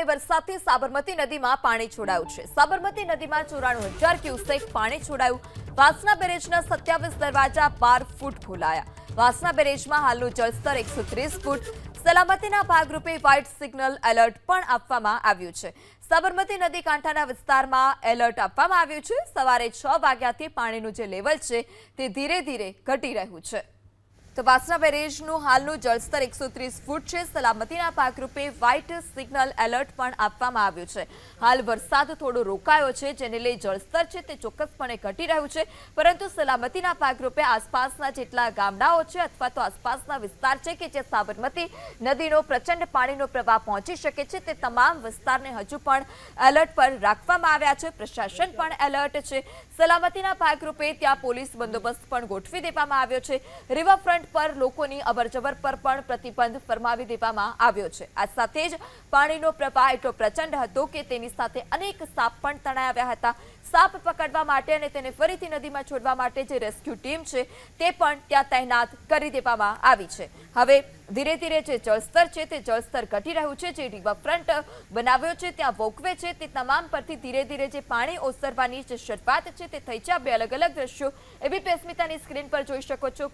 ભારે વરસાદથી સાબરમતી નદીમાં પાણી છોડાયું છે। સાબરમતી નદીમાં 94,000 ક્યુસેક પાણી છોડાયું। વાસણા બેરેજના 27 દરવાજા 12 ફૂટ ખોલાયા। વાસણા બેરેજમાં હાલનું જળસ્તર 130 ફૂટ। સલામતીના ભાગરૂપે વ્હાઇટ સિગ્નલ એલર્ટ પણ આપવામાં આવ્યું છે। સાબરમતી નદી કાંઠાના વિસ્તારમાં એલર્ટ આપવામાં આવ્યું છે। સવારે 6 વાગ્યાથી પાણીનું જે લેવલ છે તે ધીરે ધીરે ઘટી રહ્યું છે। તો વાસણા બેરેજનું હાલનું જળસ્તર 130 ફૂટ છે। સલામતીના ભાગરૂપે વ્હાઇટ સિગ્નલ એલર્ટ પણ આપવામાં આવ્યું છે। હાલ વરસાદ થોડો રોકાયો છે, જેને લઈ જળસ્તર છે તે ચોક્કસપણે ઘટી રહ્યું છે, પરંતુ સલામતીના ભાગરૂપે આસપાસના જેટલા ગામડાઓ છે અથવા તો આસપાસના વિસ્તાર છે કે જે સાબરમતી નદીનો પ્રચંડ પાણીનો પ્રવાહ પહોંચી શકે છે, તે તમામ વિસ્તારને હજુ પણ એલર્ટ પર રાખવામાં આવ્યા છે। પ્રશાસન પણ એલર્ટ છે। સલામતીના ભાગરૂપે ત્યાં પોલીસ બંદોબસ્ત પણ ગોઠવી દેવામાં આવ્યો છે। રિવરફ્રન્ટ પર લોકોની અવરજવર પર પણ પ્રતિબંધ ફરમાવી દેવામાં આવ્યો છે। આ સાથે જ પાણીનો પ્રવાહ એટલો પ્રચંડ હતો કે તેની સાથે અનેક સાપ પણ તણાઈ આવ્યા હતા। સાપ પકડવા માટે અને તેને ફરીથી નદીમાં છોડવા માટે જે રેસ્ક્યુ ટીમ છે તે પણ ત્યાં તૈનાત કરી દેવામાં આવી છે। હવે ધીરે ધીરે જે જળસ્તર છે તે જળસ્તર ઘટી રહ્યું છે। જે રિવરફ્રન્ટ બનાવ્યો છે ત્યાં વોકવે છે તે તમામ પરથી ધીરે ધીરે જે પાણી ઓસરવાની જે શરૂઆત છે તે થઈ છે। બે અલગ અલગ દ્રશ્યો એબીપી અસ્મિતાની સ્ક્રીન પર જોઈ શકો છો।